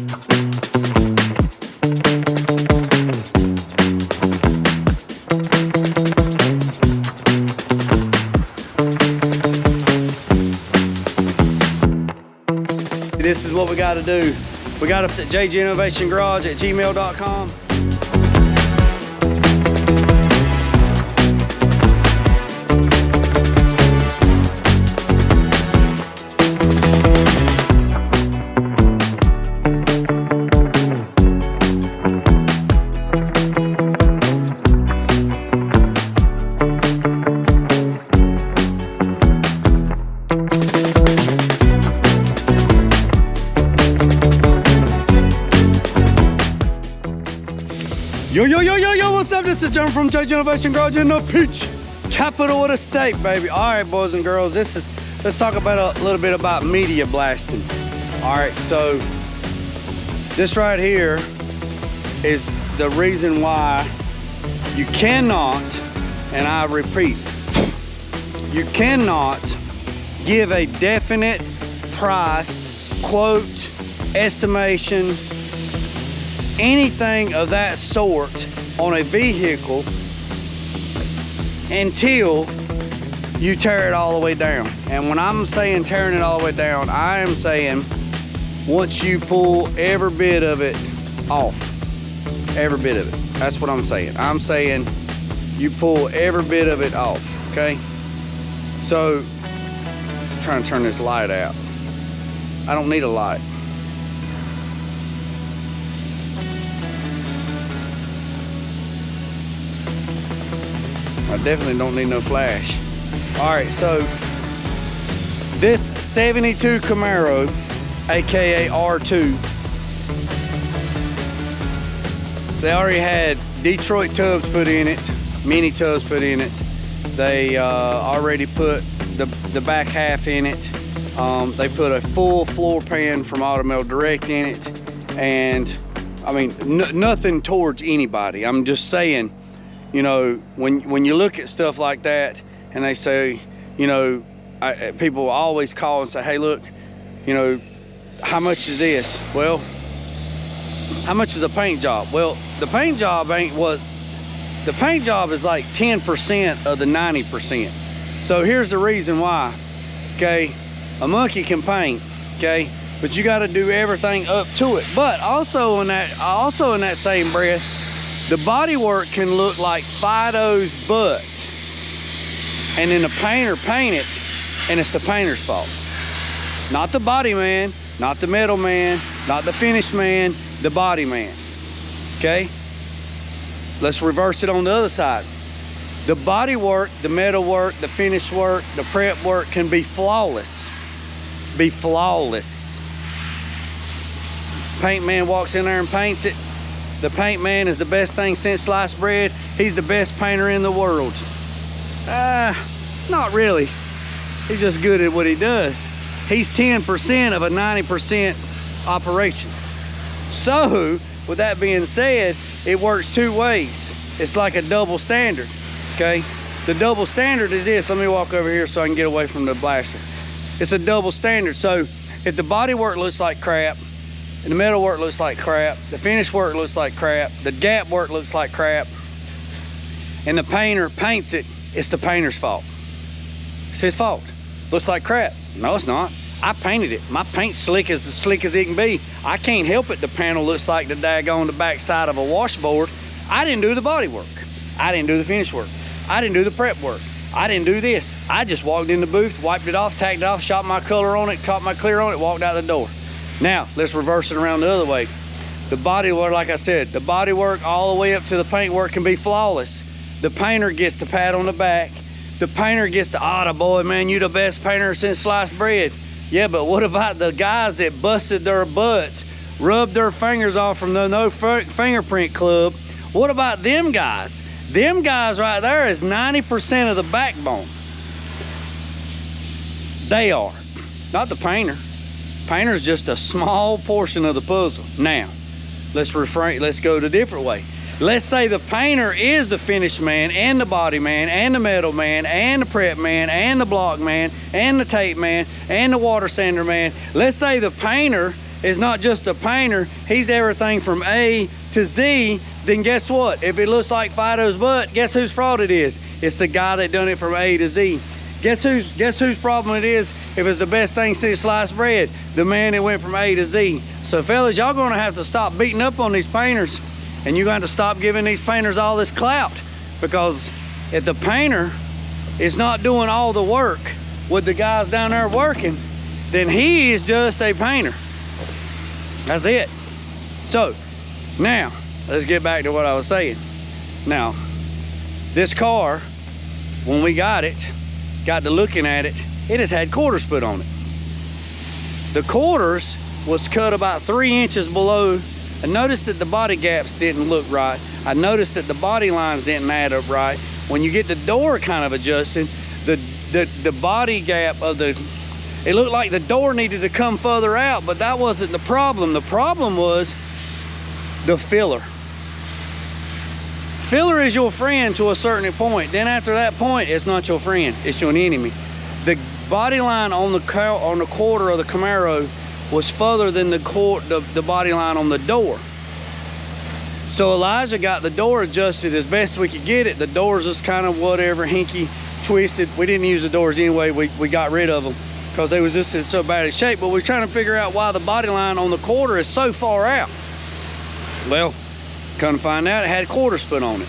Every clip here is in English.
This is what we got to do. We got us at jginnovationgarage@gmail.com. Yo, what's up? This is John from Innovation Garage in the Peach capital of the state, baby. All right, boys and girls, let's talk about a little bit about media blasting. All right, so this right here is the reason why you cannot, and I repeat, you cannot give a definite price, quote, estimation, anything of that sort on a vehicle until you tear it all the way down. And when I'm saying tearing it all the way down, I am saying once you pull every bit of it off, every bit of it. That's what I'm saying. I'm saying you pull every bit of it off, okay? So I'm trying to turn this light out. I don't need a light. I definitely don't need no flash. All right, so this 72 Camaro, AKA R2, they already had Detroit tubs put in it, mini tubs put in it. They already put the back half in it. They put a full floor pan from Automail Direct in it. And I mean, nothing towards anybody. I'm just saying, you know, when you look at stuff like that and they say, you know, people always call and say, hey, look, you know, how much is this? Well, how much is a paint job? Well, the paint job ain't what, the paint job is like 10% of the 90%. So here's the reason why, okay? A monkey can paint, okay? But you gotta do everything up to it. But also in that same breath, the body work can look like Fido's butt, and then the painter paint it, and it's the painter's fault. Not the body man, not the metal man, not the finish man, the body man, okay? Let's reverse it on the other side. The body work, the metal work, the finish work, the prep work can be flawless. Be flawless. Paint man walks in there and paints it. The paint man is the best thing since sliced bread. He's the best painter in the world. Not really. He's just good at what he does. He's 10% of a 90% operation. So, with that being said, it works two ways. It's like a double standard, okay? The double standard is this. Let me walk over here so I can get away from the blaster. It's a double standard. So, if the body work looks like crap, and the metal work looks like crap, the finish work looks like crap, the gap work looks like crap, and the painter paints it, it's the painter's fault. It's his fault. Looks like crap. No, it's not. I painted it. My paint's slick as it can be. I can't help it the panel looks like the daggone the back side of a washboard. I didn't do the body work. I didn't do the finish work. I didn't do the prep work. I didn't do this. I just walked in the booth, wiped it off, tacked it off, shot my color on it, caught my clear on it, walked out the door. Now, let's reverse it around the other way. The body work, like I said, the body work all the way up to the paint work can be flawless. The painter gets the pat on the back. The painter gets the, "Ah, boy, man, you the best painter since sliced bread." Yeah, but what about the guys that busted their butts, rubbed their fingers off from the No Fingerprint Club? What about them guys? Them guys right there is 90% of the backbone. They are, not the painter. Painter's just a small portion of the puzzle. Now, let's go the different way. Let's say the painter is the finish man and the body man and the metal man and the prep man and the block man and the tape man and the water sander man. Let's say the painter is not just a painter, he's everything from A to Z. Then guess what? If it looks like Fido's butt, guess whose fault it is? It's the guy that done it from A to Z. Guess whose problem it is if it's the best thing since sliced bread? The man that went from A to Z. So fellas, y'all gonna have to stop beating up on these painters, and you're gonna have to stop giving these painters all this clout, because if the painter is not doing all the work with the guys down there working, then he is just a painter. That's it. So now let's get back to what I was saying. Now, this car, when we got to looking at it, it has had quarters put on it. The quarters was cut about 3 inches below. I noticed that the body gaps didn't look right. I noticed that the body lines didn't add up right. When you get the door kind of adjusted, the body gap of it looked like the door needed to come further out, but that wasn't the problem. The problem was the filler. Filler is your friend to a certain point. Then after that point, it's not your friend, it's your enemy. The body line on the quarter of the Camaro was further than the body line on the door. So Elijah got the door adjusted as best we could get it. The doors was kind of whatever, hinky, twisted. We didn't use the doors anyway. We got rid of them because they was just in so bad a shape. But we're trying to figure out why the body line on the quarter is so far out. Well, come to find out, it had quarters put on it.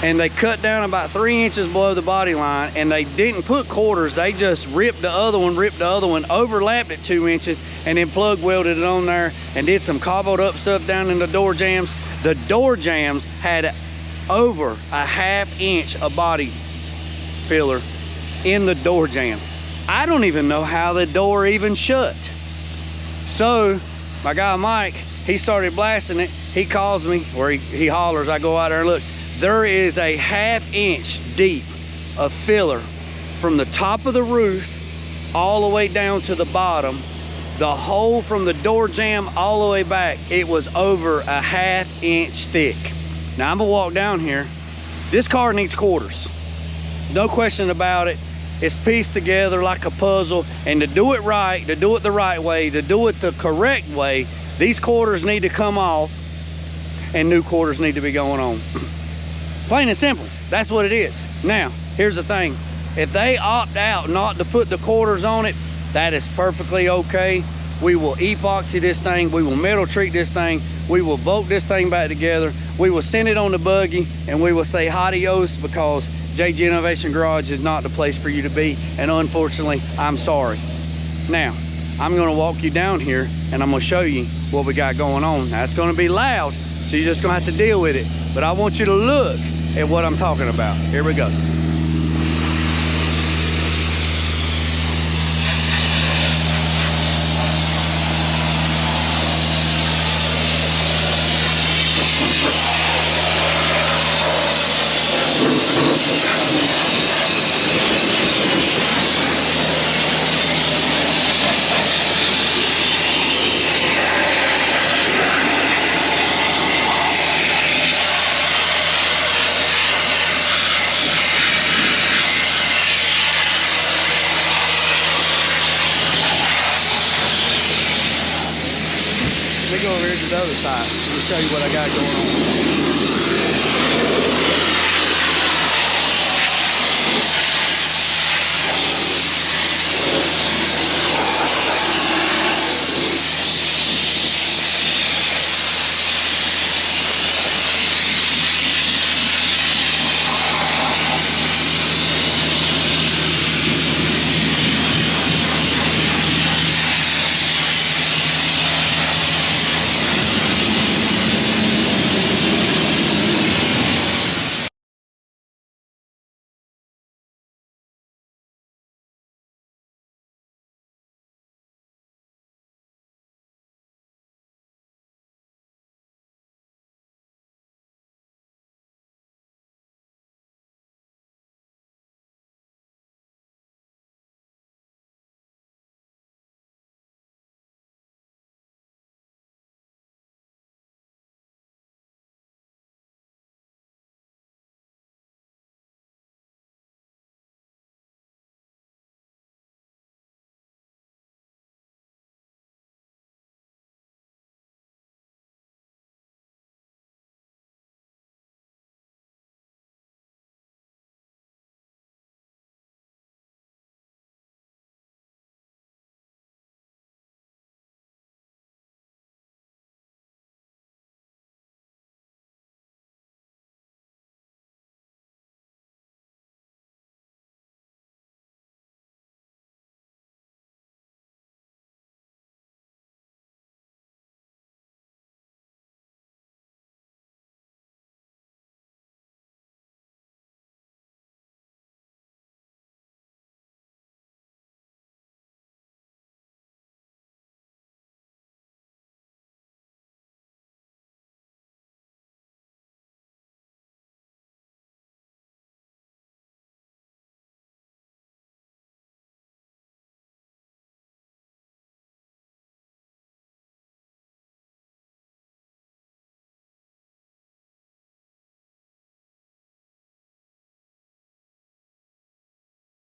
And they cut down about 3 inches below the body line, and they didn't put quarters. They just ripped the other one, overlapped it 2 inches, and then plug welded it on there and did some cobbled up stuff down in the door jambs. The door jambs had over a ½ inch of body filler in the door jamb. I don't even know how the door even shut. So my guy Mike, he started blasting it. He calls me, or he hollers. I go out there and look. There is a ½ inch deep of filler from the top of the roof all the way down to the bottom. The hole from the door jamb all the way back, it was over a ½ inch thick. Now I'm gonna walk down here. This car needs quarters. No question about it. It's pieced together like a puzzle, and to do it right, to do it the right way, to do it the correct way, these quarters need to come off and new quarters need to be going on. Plain and simple, that's what it is. Now, here's the thing. If they opt out not to put the quarters on it, that is perfectly okay. We will epoxy this thing, we will metal treat this thing, we will bolt this thing back together, we will send it on the buggy, and we will say adios, because JG Innovation Garage is not the place for you to be, and unfortunately, I'm sorry. Now, I'm gonna walk you down here, and I'm gonna show you what we got going on. Now, it's gonna be loud, so you're just gonna have to deal with it, but I want you to look at what I'm talking about. Here we go. Let me go over here to the other side. Let me show you what I got going on.